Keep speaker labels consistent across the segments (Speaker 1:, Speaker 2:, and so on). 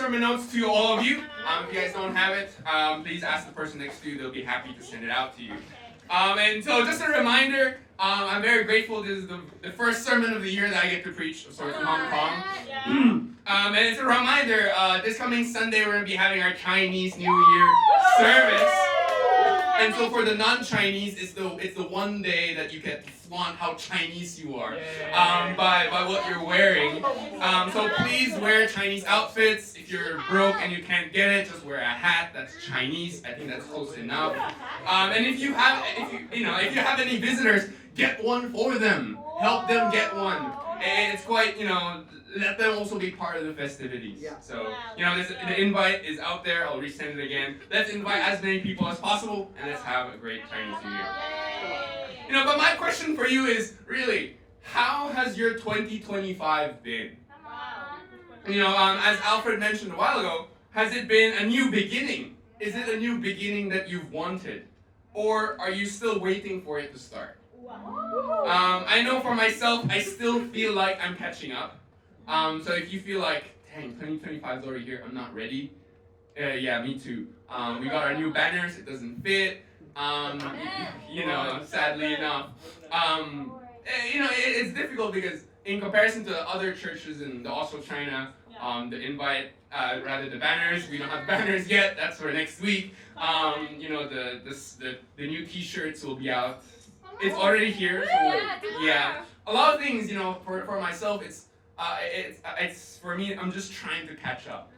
Speaker 1: sermon notes to all of you. If you guys don't have it, please ask the person next to you. They'll be happy to send it out to you. And so just a reminder, I'm very grateful. This is the first sermon of the year that I get to preach. Sorry, from Hong Kong. And it's a reminder, this coming Sunday we're going to be having our Chinese New Year service. And so for the non-Chinese, it's the one day that you get to flaunt how Chinese you are by what you're wearing. So please wear Chinese outfits. If you're broke and you can't get it, just wear a hat that's Chinese. I think that's close enough. And if you have any visitors, get one for them. Help them get one. And it's quite, let them also be part of the festivities. So, the invite is out there. I'll resend it again. Let's invite as many people as possible, and let's have a great Chinese New Year. But my question for you is, really, how has your 2025 been? As Alfred mentioned a while ago, has it been a new beginning? Is it a new beginning that you've wanted? Or are you still waiting for it to start? I know for myself, I still feel like I'm catching up. So if you feel like, dang, 2025 is already here, I'm not ready. Yeah, me too. We got our new banners, it doesn't fit. Sadly enough. It's difficult because in comparison to other churches in the Oslo, China, the banners, we don't have banners yet, that's for next week. The new t-shirts will be out. It's already here, so yeah. A lot of things, for myself, it's for me, I'm just trying to catch up.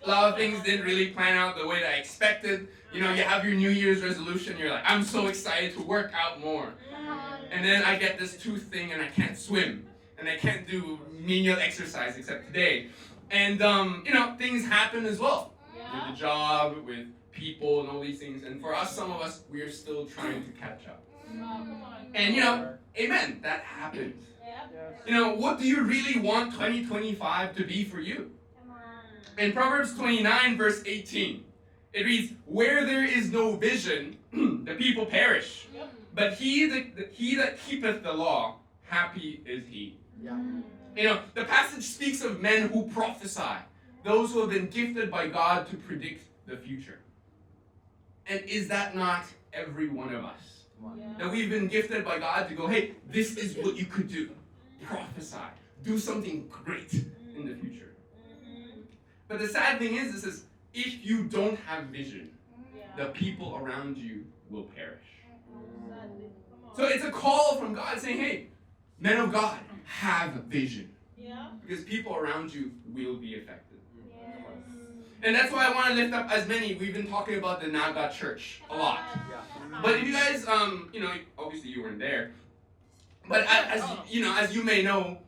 Speaker 1: A lot of things didn't really plan out the way that I expected. You have your New Year's resolution, you're like, I'm so excited to work out more. And then I get this tooth thing and I can't swim. And I can't do menial exercise except today. And, things happen as well. With the job, with people and all these things. And for us, some of us, we're still trying to catch up. And, amen, that happens. What do you really want 2025 to be for you? In Proverbs 29, verse 18, it reads, where there is no vision, the people perish. But he that keepeth the law, happy is he. The passage speaks of men who prophesy, those who have been gifted by God to predict the future. And is that not every one of us? That we've been gifted by God to go, hey, this is what you could do. Prophesy. Do something great in the future. But the sad thing is if you don't have vision, the people around you will perish. So it's a call from God saying, hey, men of God, have vision. Because people around you will be affected. And that's why I want to lift up as many. We've been talking about the Naga church a lot. But if you guys, obviously you weren't there. But as you may know,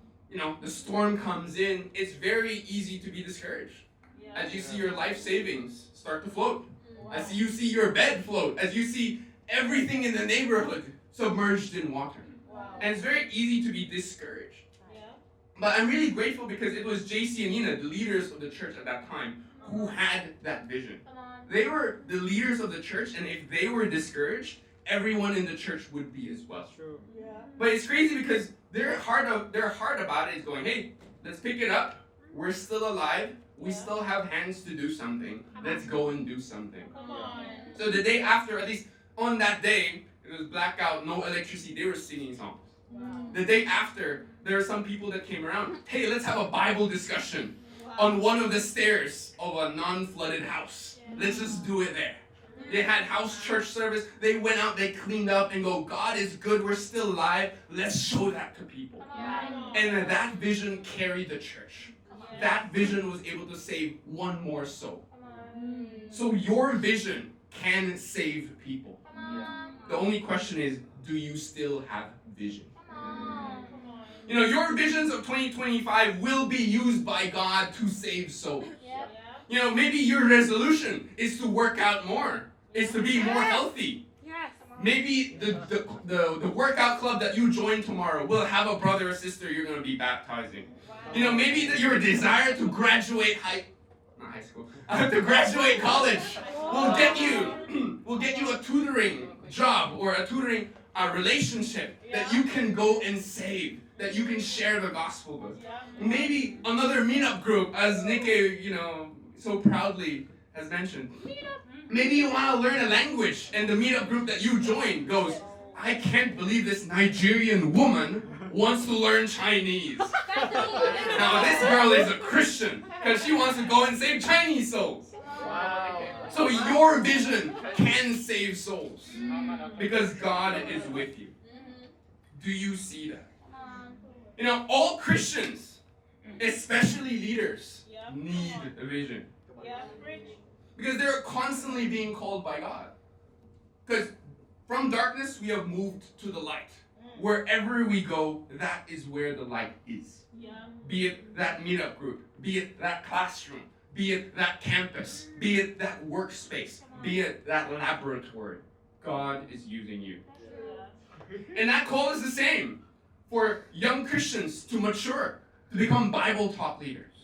Speaker 1: the storm comes in, it's very easy to be discouraged. As you see your life savings start to float. As you see your bed float. As you see everything in the neighborhood submerged in water. And it's very easy to be discouraged. But I'm really grateful because it was JC and Nina, the leaders of the church at that time, who had that vision. They were the leaders of the church, and if they were discouraged, everyone in the church would be as well. True. But it's crazy because their heart about it is going, hey, let's pick it up. We're still alive. We still have hands to do something. Let's go and do something. So the day after, at least on that day, it was blackout, no electricity. They were singing songs. The day after, there were some people that came around. Hey, let's have a Bible discussion on one of the stairs of a non-flooded house. Let's just do it there. They had house church service. They went out, they cleaned up and go, God is good, we're still alive. Let's show that to people. And that vision carried the church. That vision was able to save one more soul. So your vision can save people. The only question is, do you still have vision? Your visions of 2025 will be used by God to save souls. Maybe your resolution is to work out more, is to be more healthy. Maybe the workout club that you join tomorrow will have a brother or sister you're going to be baptizing. Maybe your desire to graduate to graduate college will get you a tutoring job or a tutoring a relationship that you can go and save, that you can share the gospel with. Maybe another meetup group, as Nikke, so proudly has mentioned. Maybe you want to learn a language, and the meetup group that you join goes, I can't believe this Nigerian woman wants to learn Chinese. Now this girl is a Christian because she wants to go and save Chinese souls. Wow. So your vision can save souls because God is with you. Do you see that? All Christians, especially leaders, need a vision. Because they're constantly being called by God. Because from darkness, we have moved to the light. Wherever we go, that is where the light is. Be it that meetup group, be it that classroom, be it that campus, be it that workspace, be it that laboratory. God is using you. And that call is the same for young Christians to mature, to become Bible taught leaders.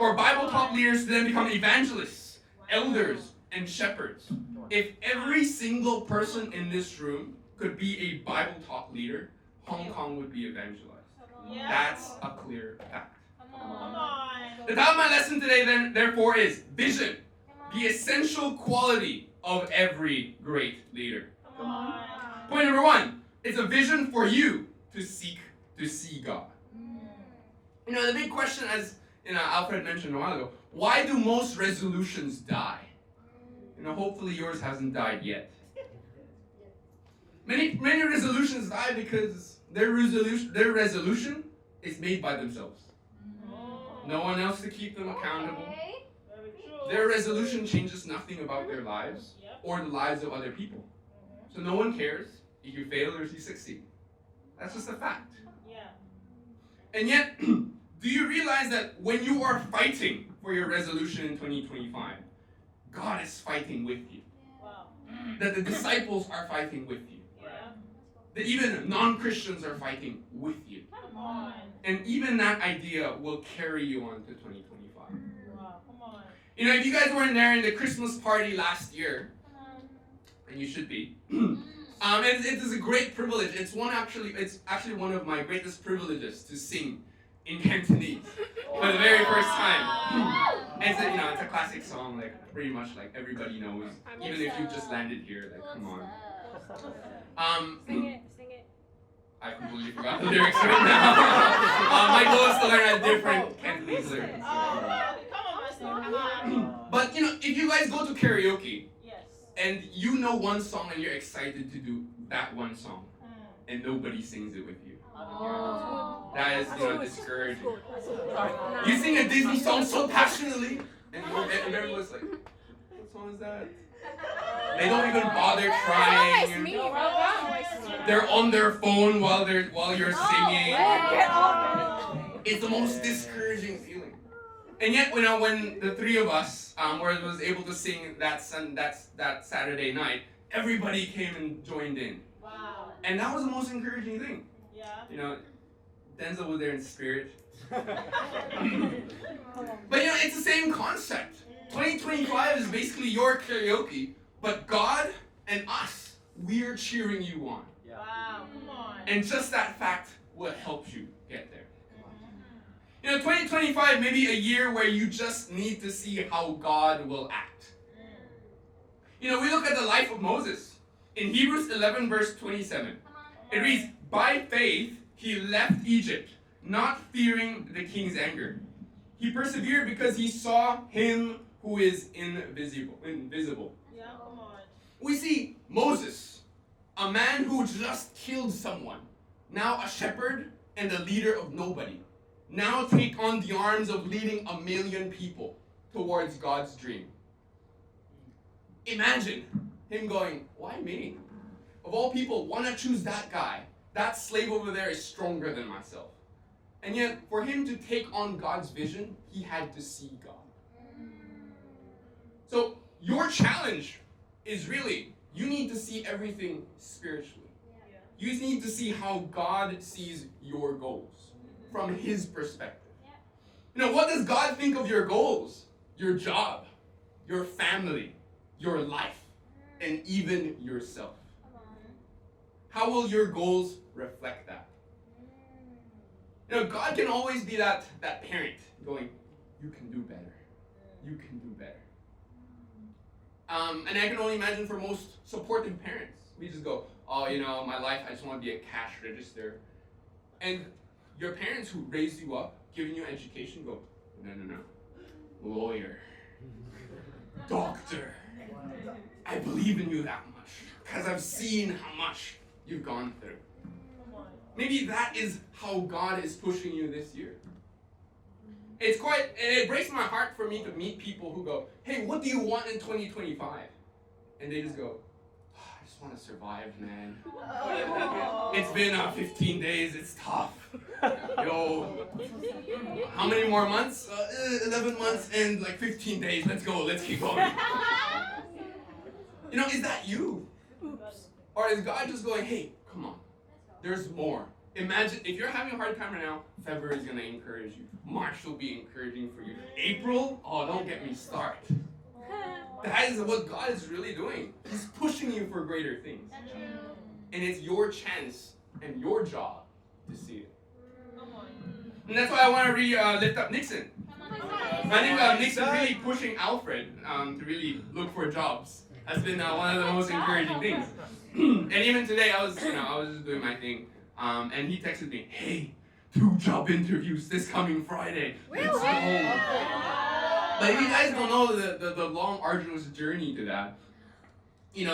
Speaker 1: Or Bible taught leaders to then become evangelists, elders, and shepherds. If every single person in this room could be a Bible taught leader, Hong Kong would be evangelized. That's a clear fact. The title of my lesson today, therefore, is vision, the essential quality of every great leader. Point number one, it's a vision for you to seek to see God. The big question, as Alfred mentioned a while ago, why do most resolutions die? Hopefully yours hasn't died yet. Many resolutions die because their resolution is made by themselves. No one else to keep them accountable. Their resolution changes nothing about their lives or the lives of other people. So no one cares if you fail or if you succeed. That's just a fact. And yet, do you realize that when you are fighting for your resolution in 2025, God is fighting with you? That the disciples are fighting with you? That even non-Christians are fighting with you? And even that idea will carry you on to 2025. If you guys weren't there in the Christmas party last year, and you should be, it is a great privilege. It's actually one of my greatest privileges to sing in Cantonese for the very first time. It's a classic song, pretty much everybody knows, even if you've just landed here, come on.
Speaker 2: Sing it.
Speaker 1: I completely forgot the lyrics right now. My goal is to learn a different Cantonese lyrics. But if you guys go to karaoke, and you know one song and you're excited to do that one song, and nobody sings it with you, that is discouraging. You sing a Disney song so passionately, and everyone's like, what song is that? They don't even bother trying. They're on their phone while you're singing. It's the most discouraging feeling. And yet, when the three of us was able to sing that Saturday night, everybody came and joined in.
Speaker 2: Wow.
Speaker 1: And that was the most encouraging thing. Denzel was there in spirit. But it's the same concept. 2025 is basically your karaoke, but God and us, we're cheering you on.
Speaker 2: Wow, come on.
Speaker 1: And just that fact will help you get there. 2025 may be a year where you just need to see how God will act. We look at the life of Moses. In Hebrews 11 verse 27, it reads, by faith he left Egypt, not fearing the king's anger. He persevered because he saw him who is invisible.
Speaker 2: Yeah, come on.
Speaker 1: We see Moses, a man who just killed someone, now a shepherd and a leader of nobody, now take on the arms of leading 1 million people towards God's dream. Imagine him going, why me? Of all people, why not choose that guy? That slave over there is stronger than myself. And yet, for him to take on God's vision, he had to see God. So, your challenge is really, you need to see everything spiritually. You need to see how God sees your goals from his perspective. What does God think of your goals? Your job, your family, your life, and even yourself. how will your goals reflect that? God can always be that parent going, you can do better. You can do better. And I can only imagine for most supportive parents, we just go, oh, my life, I just want to be a cash register. And your parents who raised you up, giving you education, go, no. Lawyer. Doctor. I believe in you that much because I've seen how much you've gone through. Maybe that is how God is pushing you this year. It breaks my heart for me to meet people who go, hey, what do you want in 2025? And they just go, oh, I just want to survive, man. It's been 15 days, it's tough. Yo, how many more months? 11 months and 15 days. Let's go, let's keep going. Is that you? Or is God just going, hey, come on, there's more. Imagine, if you're having a hard time right now, February is going to encourage you. March will be encouraging for you. April, oh, don't get me started. That is what God is really doing. He's pushing you for greater things. And it's your chance and your job to see it. And that's why I want to really lift up Nixon. I think Nixon really pushing Alfred to really look for jobs has been one of the most encouraging things. And even today, I was just doing my thing. And he texted me, hey, 2 job interviews this coming Friday. Let's go. But if you guys don't know the long, arduous journey to that, he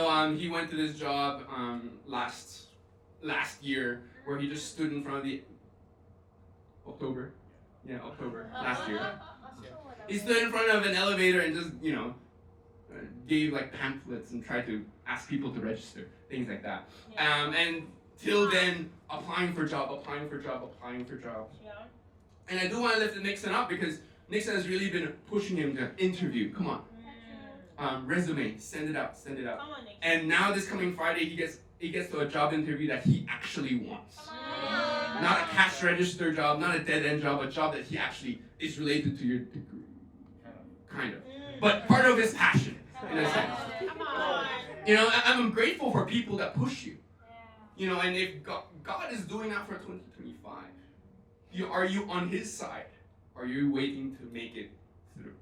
Speaker 1: went to this job last year where he just stood in front of the October last year. He stood in front of an elevator and just, gave pamphlets and tried to ask people to register, things like that. And till then, applying for job. Yeah. And I do want to lift Nixon up because Nixon has really been pushing him to interview. Come on. Resume, send it out.
Speaker 2: Come on,
Speaker 1: And now this coming Friday, he gets to a job interview that he actually wants. Not a cash register job, not a dead-end job, a job that he actually is related to your degree. Kind of. But part of his passion, in a sense.
Speaker 2: Come on.
Speaker 1: I'm grateful for people that push you. And if God is doing that for 2025, are you on his side? Are you waiting to make it through?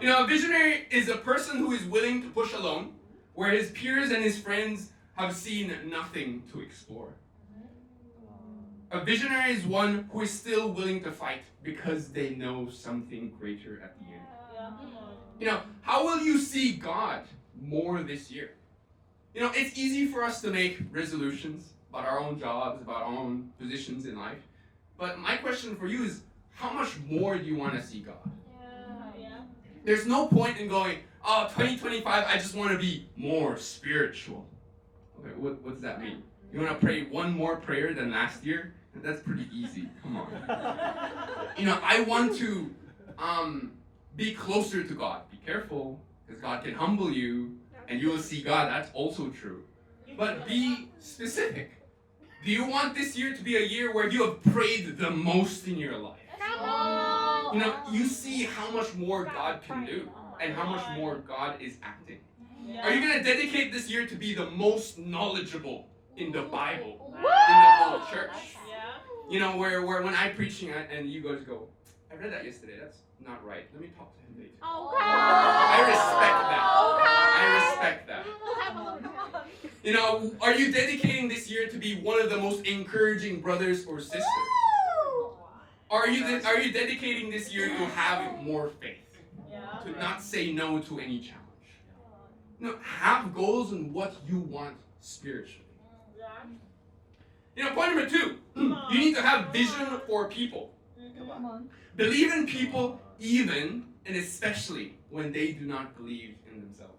Speaker 1: A visionary is a person who is willing to push alone, where his peers and his friends have seen nothing to explore. A visionary is one who is still willing to fight because they know something greater at the end. How will you see God more this year? It's easy for us to make resolutions about our own jobs, about our own positions in life. But my question for you is, how much more do you want to see God?
Speaker 2: Yeah.
Speaker 1: There's no point in going, 2025, I just want to be more spiritual. Okay, what does that mean? You want to pray one more prayer than last year? That's pretty easy. Come on. I want to be closer to God. Be careful, because God can humble you. And you will see God, that's also true. But be specific. Do you want this year to be a year where you have prayed the most in your life? You see how much more God can do and how much more God is acting. Are you going to dedicate this year to be the most knowledgeable in the Bible, in the whole church? Where when I'm preaching and you guys go, I read that yesterday, that's not right. Let me talk to him later. I respect that. Are you dedicating this year to be one of the most encouraging brothers or sisters? Are you dedicating this year to have more faith? To not say no to any challenge? Have goals on what you want spiritually. Point number 2, you need to have vision for people. Believe in people even and especially when they do not believe in themselves.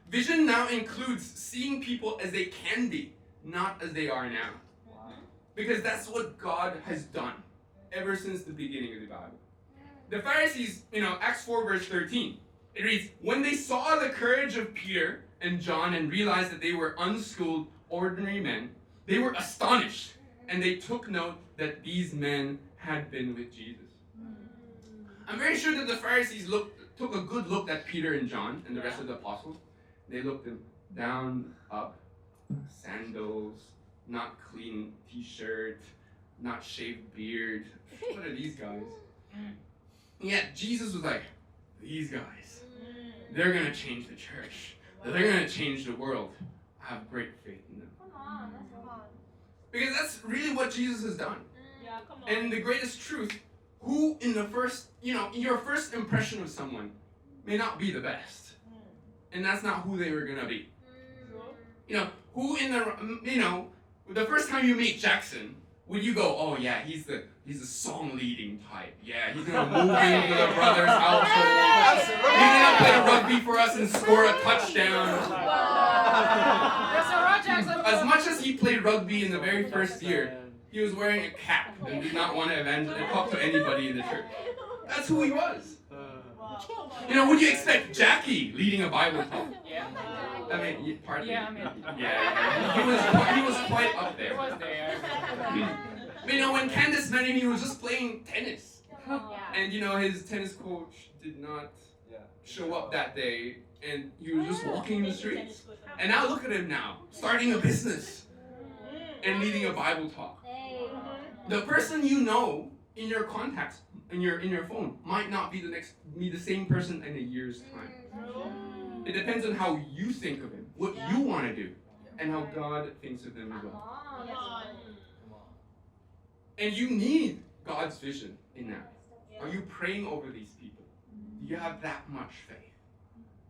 Speaker 1: Vision now includes seeing people as they can be, not as they are now. Because that's what God has done ever since the beginning of the Bible. The Pharisees, Acts 4 verse 13, it reads, when they saw the courage of Peter and John and realized that they were unschooled, ordinary men, they were astonished and they took note that these men had been with Jesus. I'm very sure that the Pharisees took a good look at Peter and John and the rest of the apostles. They looked them down, up, sandals, not clean t-shirt, not shaved beard. What are these guys? Yet Jesus was like, these guys, they're going to change the church. They're going to change the world. I have great faith in them. Because that's really what Jesus has done.
Speaker 2: Yeah, come on.
Speaker 1: And the greatest truth, who in the first, your first impression of someone may not be the best. And that's not who they were going to be. Who in the first time you meet Jackson, would you go, oh yeah, he's the song leading type. Yeah, he's going to move into the brother's household. He's going to play rugby for us and score a touchdown. As much as he played rugby in the very first year, he was wearing a cap and did not want to talk to anybody in the church. That's who he was. Would you expect Jackie leading a Bible talk?
Speaker 2: Yeah.
Speaker 1: I mean, partly.
Speaker 2: Yeah, I mean.
Speaker 1: Yeah. He was quite up there.
Speaker 2: It was there.
Speaker 1: But when Candace met him, he was just playing tennis. And his tennis coach did not show up that day, and he was just walking in the streets. And now look at him now, starting a business and leading a Bible talk. The person you know in your contacts, in your phone, might not be the same person in a year's time. It depends on how you think of him, what you want to do, and how God thinks of them as well. And you need God's vision in that. Are you praying over these people? Do you have that much faith?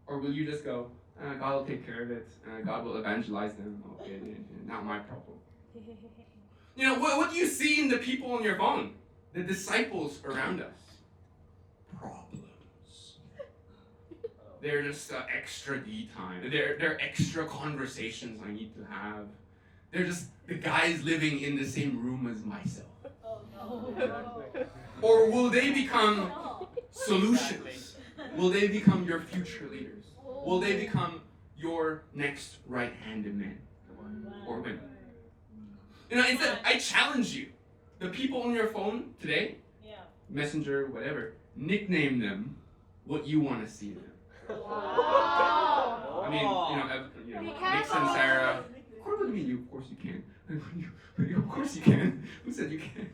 Speaker 1: Or will you just go, God will take care of it, God will evangelize them, okay, not my problem. What do you see in the people on your phone? The disciples around us? Problems. They're just extra D time. They're extra conversations I need to have. They're just the guys living in the same room as myself. Or will they become solutions? Will they become your future leaders? Will they become your next right-handed man or women? Instead, I challenge you. The people on your phone today, Messenger, whatever, nickname them what you want to see in them. I mean, Nixon, Sarah. What do you mean? Of course you can. Of course you can. Who said you can't?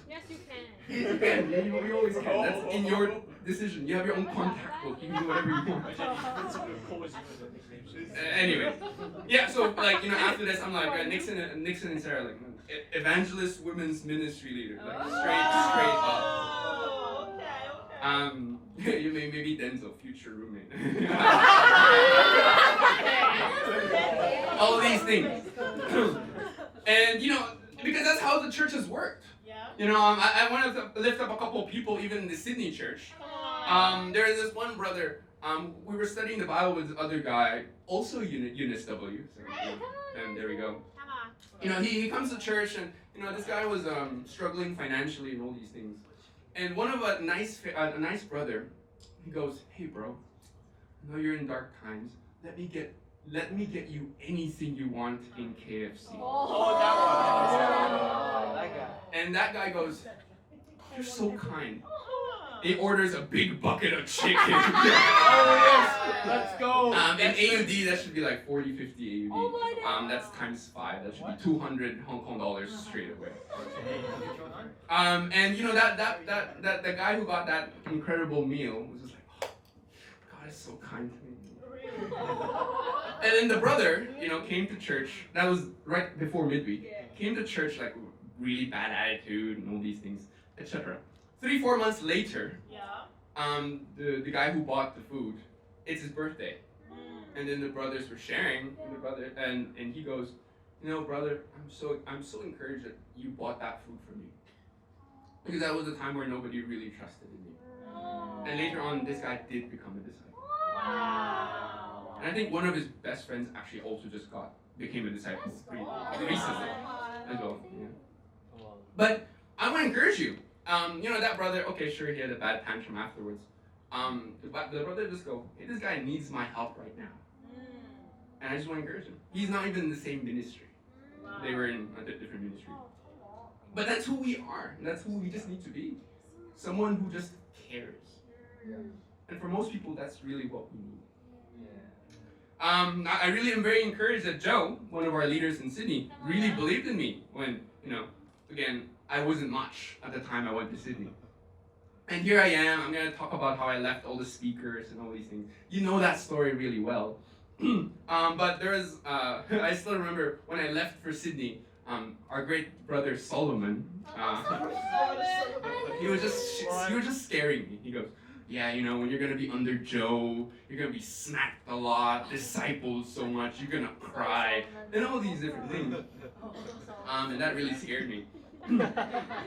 Speaker 2: Yes, you can.
Speaker 1: Yes, you can. You always can. That's in your decision. You have your own contact book. You can do whatever you want. Anyway, so after this, I'm like Nixon and Sarah, like evangelist women's ministry leader, like straight up.
Speaker 2: Okay.
Speaker 1: Maybe Denzel, future roommate. All these things. And because that's how the church has worked. I want to lift up a couple of people, even in the Sydney church. There is this one brother. We were studying the Bible with this other guy, also Eunice W. And there we go. He comes to church, and this guy was struggling financially and all these things. And one of a nice brother, he goes, "Hey, bro, I know you're in dark times. Let me get you anything you want in KFC."
Speaker 2: Oh,
Speaker 3: that guy.
Speaker 1: And that guy goes, "You're so kind." He orders a big bucket of chicken.
Speaker 3: Oh yes, let's go.
Speaker 1: In AUD, that should be like 40, 50 AUD.
Speaker 2: Oh my God.
Speaker 1: That's times 5. That should be 200 Hong Kong dollars straight away. And that the guy who got that incredible meal was just like, oh, God is so kind to me. And then the brother, came to church. That was right before midweek. Came to church like really bad attitude and all these things, etc. 3-4 months later, the guy who bought the food, it's his birthday. And then the brothers were sharing, and he goes, brother, I'm so encouraged that you bought that food for me. Because that was a time where nobody really trusted in me. And later on, this guy did become a disciple.
Speaker 2: Wow.
Speaker 1: And I think one of his best friends actually also became a disciple pretty recently as well. Yeah. But I want to encourage you. That brother, okay, sure, he had a bad tantrum afterwards. The brother just go, hey, this guy needs my help right now. And I just want to encourage him. He's not even in the same ministry. They were in a different ministry. But that's who we are. And that's who we just need to be. Someone who just cares. And for most people, that's really what we need. I really am very encouraged that Joe, one of our leaders in Sydney, really believed in me when, again, I wasn't much at the time I went to Sydney. And here I am. I'm going to talk about how I left all the speakers and all these things. You know that story really well. But there was, I still remember when I left for Sydney, our great brother Solomon, he was just scaring me. He goes, yeah, when you're going to be under Joe, you're going to be smacked a lot, discipled so much, you're going to cry, and all these different things. And that really scared me. But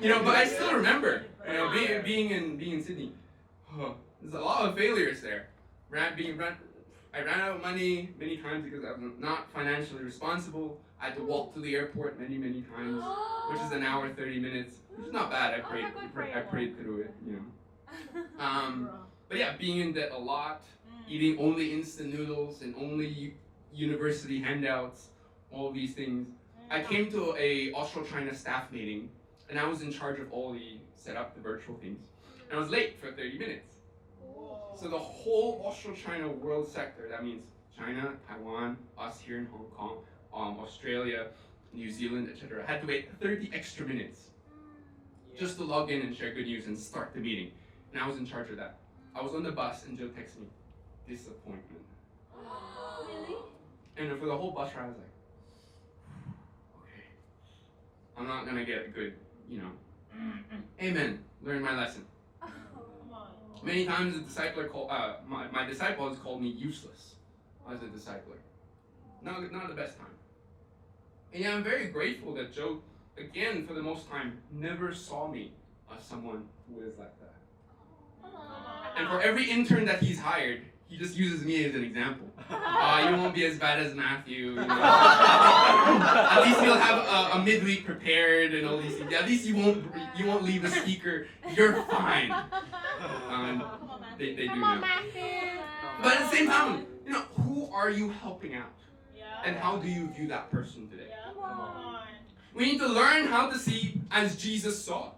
Speaker 1: I still remember, being in Sydney. There's a lot of failures there. I ran out of money many times because I was not financially responsible. I had to walk to the airport many times, which is an hour 30 minutes, which is not bad. I prayed through it. But yeah, being in debt a lot, eating only instant noodles and only university handouts, all these things. I came to a Austro-China staff meeting, and I was in charge of all the the virtual things. And I was late for 30 minutes. So the whole Austro-China world sector, that means China, Taiwan, us here in Hong Kong, Australia, New Zealand, etc., had to wait 30 extra minutes just to log in and share good news and start the meeting. And I was in charge of that. I was on the bus and Joe texted me, disappointment.
Speaker 2: Really?
Speaker 1: And for the whole bus ride, I was like, okay, I'm not gonna get a good, amen, learn my lesson. Many times the discipler my disciple has called me useless as a discipler. Not the best time. And yeah, I'm very grateful that Joe, again, for the most time, never saw me as someone who is like that. And for every intern that he's hired, he just uses me as an example. You won't be as bad as Matthew. At least you'll have a midweek prepared and all these things. At least you won't leave a speaker. You're fine. They do know. But at the same time, who are you helping out? And how do you view that person today? We need to learn how to see as Jesus saw.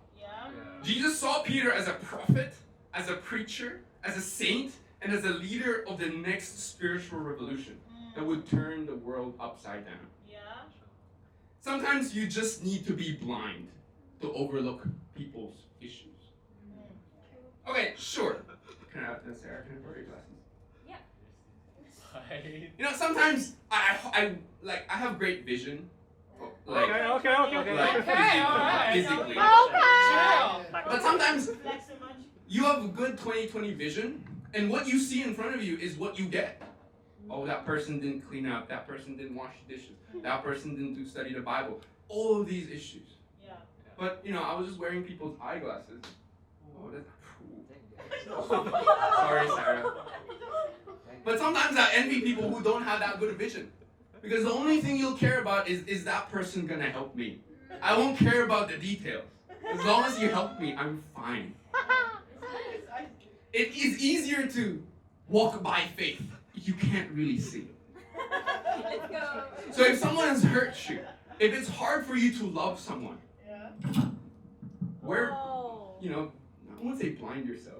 Speaker 1: Jesus saw Peter as a prophet, as a preacher, as a saint, and as a leader of the next spiritual revolution that would turn the world upside down. Sometimes you just need to be blind to overlook people's issues. Okay, sure. Sarah, can I borrow your glasses?
Speaker 2: Yeah.
Speaker 1: Sometimes I have great vision.
Speaker 3: Okay.
Speaker 1: Physically. But sometimes you have good 20/20 vision, and what you see in front of you is what you get. Oh, that person didn't clean up. That person didn't wash the dishes. That person didn't study the Bible. All of these issues. But I was just wearing people's eyeglasses. Oh, that's sorry, Sarah. But sometimes I envy people who don't have that good a vision. Because the only thing you'll care about is that person gonna help me? I won't care about the details. As long as you help me, I'm fine. It is easier to walk by faith if you can't really see.
Speaker 2: Let's go.
Speaker 1: So if someone has hurt you, if it's hard for you to love someone, where, I won't say blind yourself.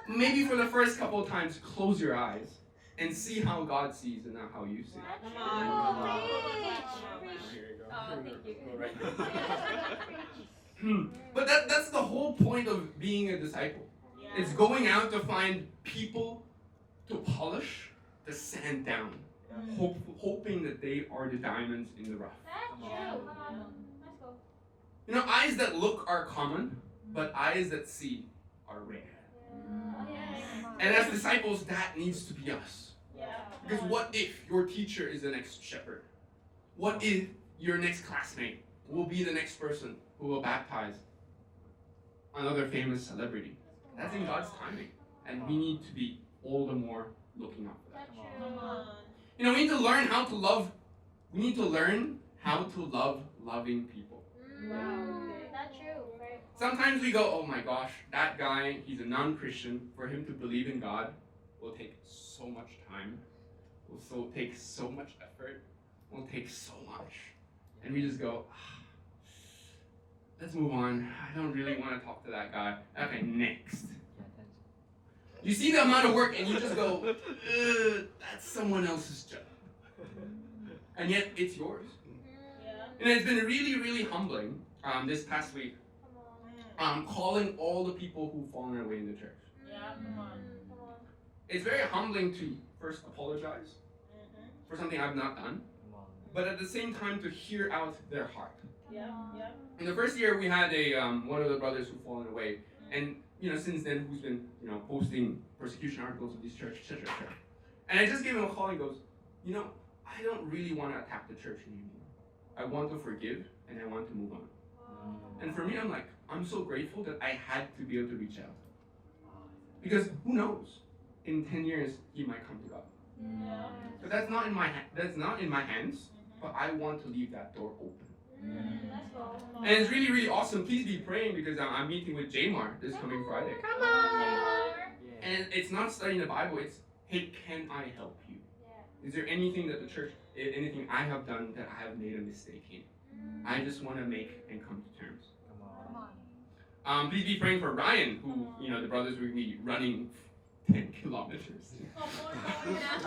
Speaker 1: Maybe for the first couple of times, close your eyes and see how God sees and not how you see.
Speaker 2: Come on.
Speaker 1: Here you go.
Speaker 2: Oh, thank you.
Speaker 1: But that's the whole point of being a disciple. It's going out to find people to polish, to sand down, hoping that they are the diamonds in the rough.
Speaker 2: Let's go.
Speaker 1: Eyes that look are common, but eyes that see are rare. And as disciples, that needs to be us. Because what if your teacher is the next shepherd? What if your next classmate will be the next person who will baptize another famous celebrity? That's in God's timing. And we need to be all the more looking out for that. We need to learn how to love. We need to learn how to love loving people.
Speaker 2: That's true.
Speaker 1: Sometimes we go, oh my gosh, that guy, he's a non-Christian. For him to believe in God will take so much time, will take so much effort, will take so much. And we just go, let's move on. I don't really want to talk to that guy. Okay, next. You see the amount of work and you just go, that's someone else's job. And yet it's yours. And it's been really, really humbling this past week, calling all the people who've fallen away in the church. It's very humbling to first apologize for something I've not done, but at the same time to hear out their heart. In the first year, we had one of the brothers who've fallen away, and since then, who's been posting persecution articles of these church, etc. And I just gave him a call and goes, I don't really want to attack the church anymore. I want to forgive and I want to move on. And for me, I'm so grateful that I had to be able to reach out, because who knows, in 10 years he might come to God. But that's not in my hands. But I want to leave that door open. And it's really, really awesome. Please be praying, because I'm meeting with Jamar this coming Friday.
Speaker 2: Come on.
Speaker 1: And it's not studying the Bible. It's, hey, can I help you? Is there anything that the church, anything I have done that I have made a mistake in? I just want to make and come to terms. Please be praying for Ryan, who, the brothers will be running 10 kilometers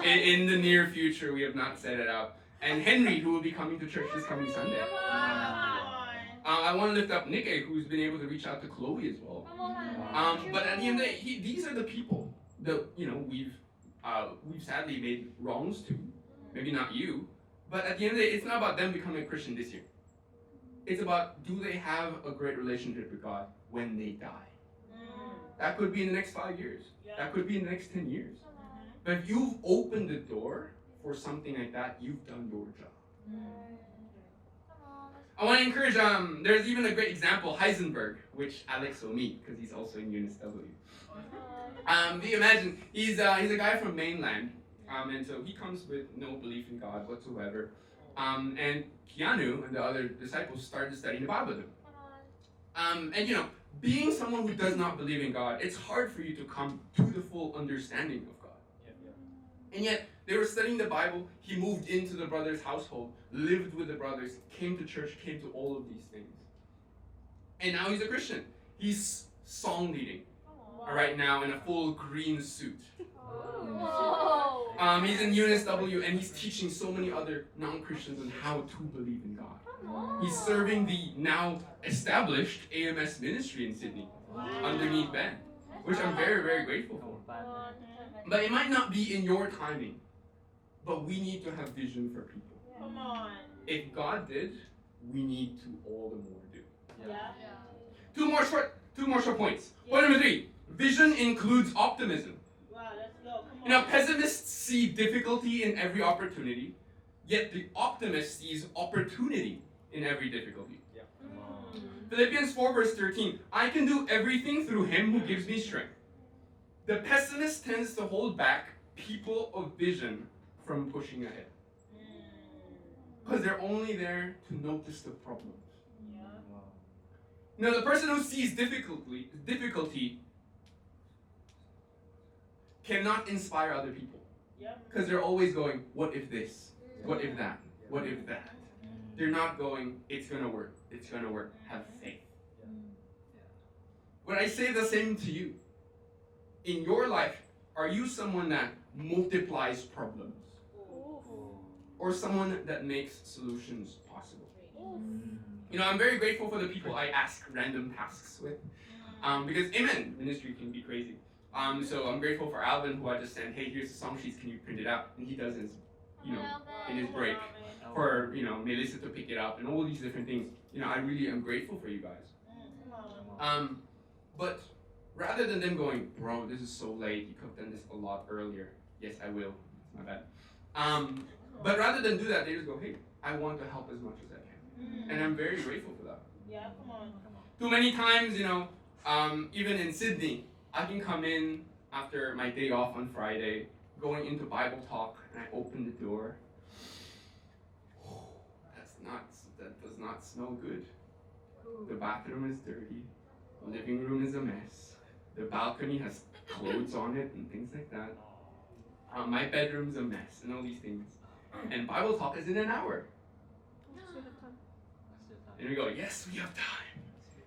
Speaker 1: in the near future. We have not set it up. And Henry, who will be coming to church this coming Sunday. I want to lift up Nick, who's been able to reach out to Chloe as well. But at the end of the day, these are the people that we've sadly made wrongs to. Maybe not you, but at the end of the day, it's not about them becoming a Christian this year. It's about, do they have a great relationship with God when they die? That could be in the next 5 years. That could be in the next 10 years. But if you've opened the door for something like that, you've done your job. I want to encourage, there's even a great example, Heisenberg, which Alex will meet, because he's also in Eunice W. Do you imagine, he's a guy from mainland, and so he comes with no belief in God whatsoever. And Keanu and the other disciples started studying the Bible with him. And being someone who does not believe in God, it's hard for you to come to the full understanding of God. And yet, they were studying the Bible. He moved into the brothers' household, lived with the brothers, came to church, came to all of these things. And now he's a Christian. He's song leading right now in a full green suit. He's in Eunice W, and he's teaching so many other non-Christians on how to believe in God. He's serving the now established AMS ministry in Sydney underneath Ben, which I'm very, very grateful for. But it might not be in your timing, but we need to have vision for people. If God did, we need to all the more do. Two more short points. Point number 3, vision includes optimism. Pessimists see difficulty in every opportunity, yet the optimist sees opportunity in every difficulty. Philippians 4 verse 13, I can do everything through him who gives me strength. The pessimist tends to hold back people of vision from pushing ahead, because they're only there to notice the problems. The person who sees difficulty cannot inspire other people, because they're always going, what if this? What if that? What if that? They're not going, it's going to work. It's going to work. Have faith. Would I say the same to you? In your life, are you someone that multiplies problems? Or someone that makes solutions possible? I'm very grateful for the people I ask random tasks with, because Amen ministry can be crazy. So I'm grateful for Alvin, who I just sent, hey, here's the song sheets, can you print it out? And he does his, in his break. For, Melissa to pick it up and all these different things. I really am grateful for you guys. But rather than them going, bro, this is so late, you could have done this a lot earlier. Yes, I will. It's my bad. But rather than do that, they just go, hey, I want to help as much as I can. And I'm very grateful for that. Too many times, even in Sydney, I can come in after my day off on Friday, going into Bible talk, and I open the door. That does not smell good. The bathroom is dirty. The living room is a mess. The balcony has clothes on it and things like that. My bedroom's a mess and all these things. And Bible talk is in an hour. And we go, yes, we have time.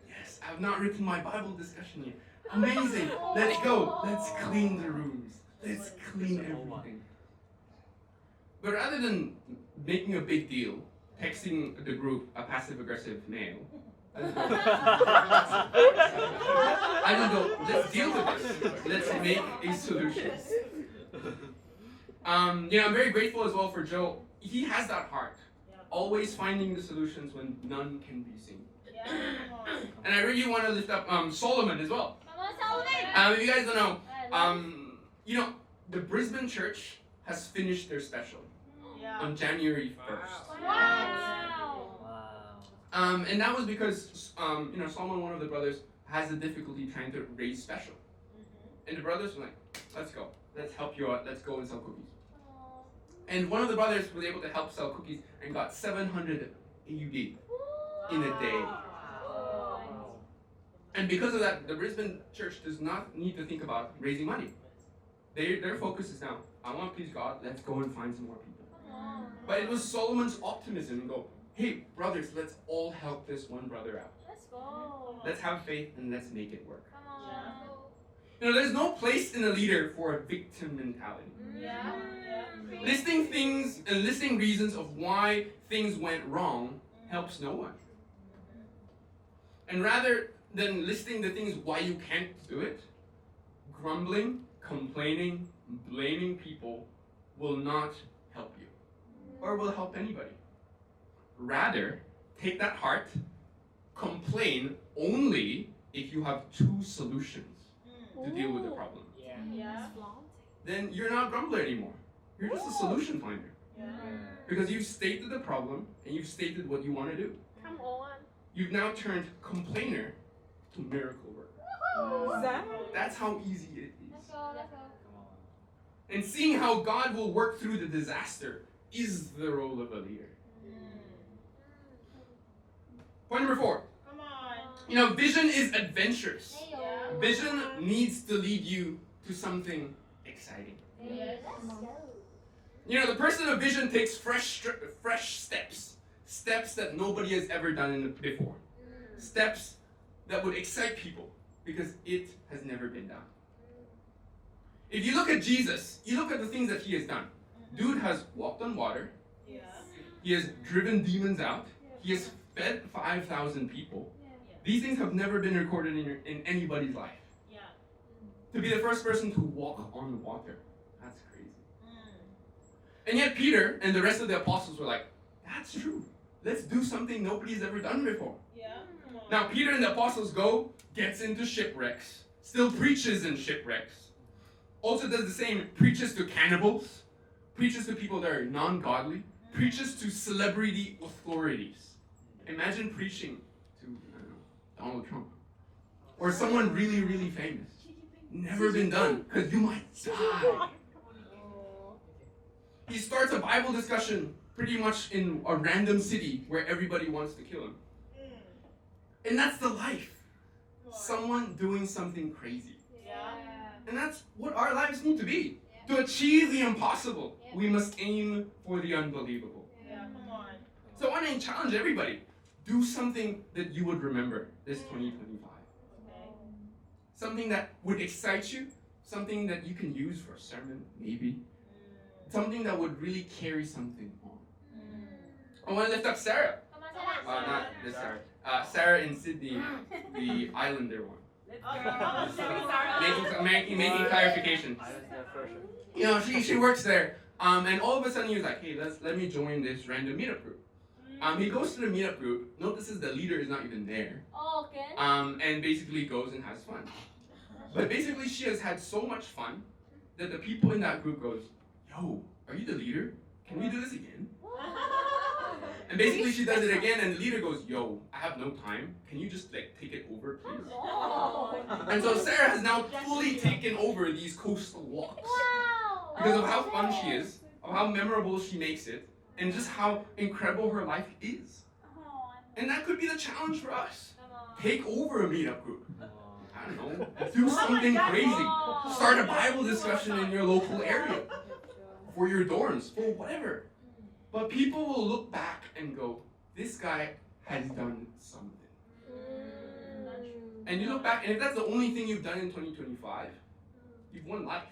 Speaker 1: Yes, I have not written my Bible discussion yet. Amazing. Let's go. Let's clean the rooms. Let's clean everything. But rather than making a big deal, texting the group a passive-aggressive mail, I just go, let's deal with this. Let's make a solution. I'm very grateful as well for Joe. He has that heart, always finding the solutions when none can be seen. And I really want to lift up Solomon as well. If you guys don't know, the Brisbane church has finished their special on January 1st. And that was because, Solomon, one of the brothers, has a difficulty trying to raise special. And the brothers were like, let's go. Let's help you out. Let's go and sell cookies. And one of the brothers was able to help sell cookies and got 700 AUD in a day. And because of that, the Brisbane church does not need to think about raising money. Their focus is now, I want to please God, let's go and find some more people. But it was Solomon's optimism and go, hey, brothers, let's all help this one brother out.
Speaker 2: Let's go.
Speaker 1: Let's have faith and let's make it work. There's no place in a leader for a victim mentality. Listing things and listing reasons of why things went wrong helps no one. And rather than listing the things why you can't do it, grumbling, complaining, blaming people will not help you or will help anybody. Rather, take that heart, complain only if you have two solutions to deal with the problem. Then you're not a grumbler anymore. You're just a solution finder. Because you've stated the problem and you've stated what you want to do.
Speaker 2: Come on.
Speaker 1: You've now turned complainer to miracle worker. That's how easy it is.
Speaker 2: Let's go.
Speaker 1: And seeing how God will work through the disaster is the role of a leader. Point number 4.
Speaker 2: Come on.
Speaker 1: Vision is adventurous.
Speaker 2: Hey,
Speaker 1: Vision needs to lead you to something exciting.
Speaker 2: Let's go.
Speaker 1: The person of vision takes fresh steps. Steps that nobody has ever done before. Steps that would excite people because it has never been done. If you look at Jesus, you look at the things that he has done. Dude has walked on water. He has driven demons out. He has fed 5,000 people. These things have never been recorded in anybody's life. To be the first person to walk on water, that's crazy. And yet Peter and the rest of the apostles were like, that's true. Let's do something nobody's ever done before. Now Peter and the apostles gets into shipwrecks, still preaches in shipwrecks. Also does the same, preaches to cannibals, preaches to people that are non-godly, preaches to celebrity authorities. Imagine preaching to, Donald Trump. Or someone really, really famous. Never been done, because you might die. He starts a Bible discussion pretty much in a random city where everybody wants to kill him. And that's the life. Someone doing something crazy. And that's what our lives need to be. To achieve the impossible, we must aim for the unbelievable. So I want to challenge everybody. Do something that you would remember this 2025. Something that would excite you. Something that you can use for a sermon, maybe. Something that would really carry something on. I want to lift up Sarah. Not this Sarah. Sarah in Sydney, the Islander one. Making clarification. She works there. And all of a sudden he was like, hey, let me join this random meetup group. He goes to the meetup group, notices the leader is not even there.
Speaker 2: Oh, okay.
Speaker 1: And basically goes and has fun. But basically she has had so much fun that the people in that group goes, yo, are you the leader? Can we do this again? And basically she does it again and the leader goes, yo, I have no time. Can you just take it over, please?
Speaker 2: Oh.
Speaker 1: And so Sarah has now fully taken over these coastal walks.
Speaker 2: Wow.
Speaker 1: Because of how fun she is, of how memorable she makes it, and just how incredible her life is. And that could be the challenge for us. Take over a meetup group. I don't know. Do something crazy. Start a Bible discussion in your local area. For your dorms, for whatever. But people will look back and go, this guy has done something. And you look back, and if that's the only thing you've done in 2025, you've won life.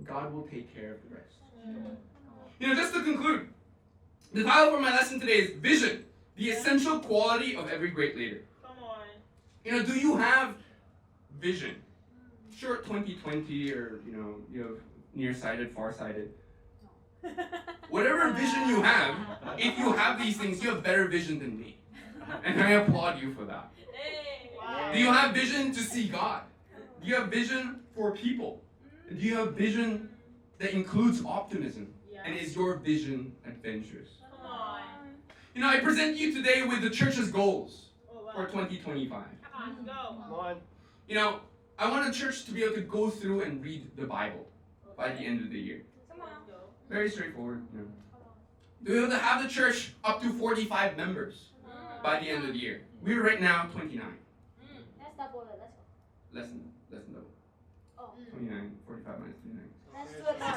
Speaker 1: God will take care of the rest. Just to conclude, the title for my lesson today is Vision, the essential quality of every great leader.
Speaker 4: Come on.
Speaker 1: Do you have vision? Sure, 2020 or, you have nearsighted, farsighted. Whatever vision you have, if you have these things, you have better vision than me. And I applaud you for that.
Speaker 4: Hey. Wow.
Speaker 1: Do you have vision to see God? Do you have vision for people? Do you have vision that includes optimism?
Speaker 4: Yeah.
Speaker 1: And is your vision adventurous?
Speaker 4: Come on.
Speaker 1: I present you today with the church's goals
Speaker 4: Oh, wow.
Speaker 1: for 2025.
Speaker 4: Come on, go.
Speaker 3: Come on.
Speaker 1: I want a church to be able to go through and read the Bible by the end of the year.
Speaker 4: Come on, go.
Speaker 1: Very straightforward. To be able to have the church up to 45 members by the end of the year. We're right now 29.
Speaker 2: Let's double it. Let's go.
Speaker 1: Less than double.
Speaker 2: Oh.
Speaker 1: 29, 45 minus 29.
Speaker 2: Let's do it now.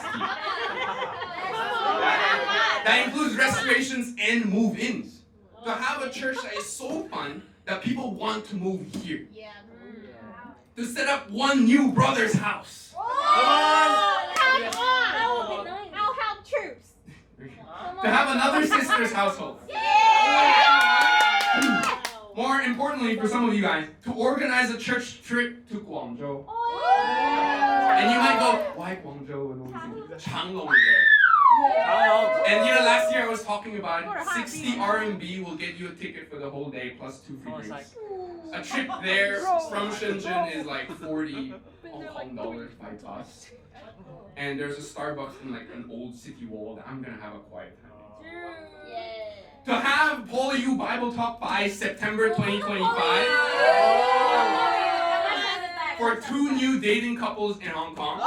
Speaker 1: That includes restorations and move-ins. To have a church that is so fun that people want to move here.
Speaker 2: Yeah.
Speaker 1: To set up one new brother's house.
Speaker 2: Come
Speaker 3: on.
Speaker 2: Come on. That would be nice. I'll help troops.
Speaker 1: To have another sister's household.
Speaker 2: Yeah.
Speaker 1: More importantly for some of you guys, to organize a church trip to Guangzhou. And you might go, why Guangzhou and all these things? Changlong is there. And last year I was talking about 60 RMB will get you a ticket for the whole day plus 2 free drinks. A trip there from Shenzhen is like 40 Hong Kong dollars by bus. And there's a Starbucks in like an old city wall that I'm gonna have a quiet time in.
Speaker 2: Yeah.
Speaker 1: To have PolyU Bible Talk by September 2025 for 2 new dating couples in Hong Kong.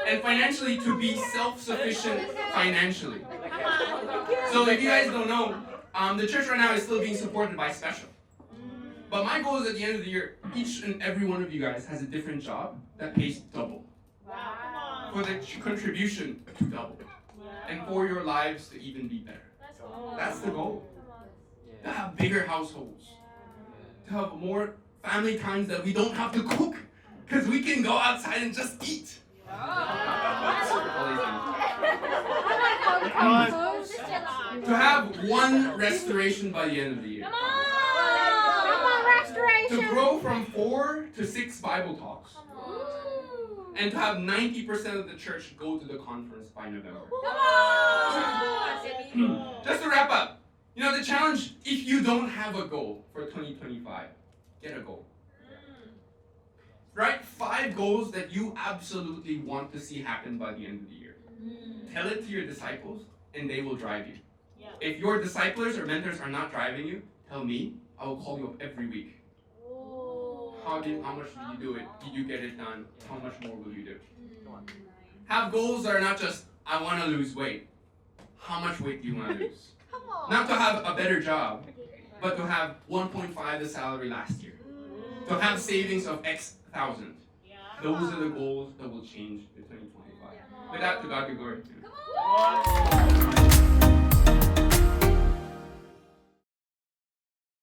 Speaker 1: And financially to be self-sufficient financially. So if you guys don't know, the church right now is still being supported by Special. But my goal is at the end of the year, each and every one of you guys has a different job that pays double.
Speaker 4: Wow.
Speaker 1: For the contribution to double. And for your lives to even be better. That's the goal. To have bigger households. To have more family times that we don't have to cook. Because we can go outside and just eat. To have one restoration by the end of the year.
Speaker 2: Come on, restoration.
Speaker 1: To grow from 4 to 6 Bible talks. And to have 90% of the church go to the conference by November. Just to wrap up, the challenge, if you don't have a goal for 2025, get a goal. Write 5 goals that you absolutely want to see happen by the end of the year. Tell it to your disciples, and they will drive you.
Speaker 4: Yeah.
Speaker 1: If your disciples or mentors are not driving you, tell me. I will call you up every week. How much did you do it? Did you get it done? How much more will you do? Have goals that are not just, I want to lose weight. How much weight do you want to lose? Not to have a better job, but to have 1.5 the salary last year. To have savings of X thousand. Those are the goals that will change in 2025. With that, to God be glory.
Speaker 3: Come on.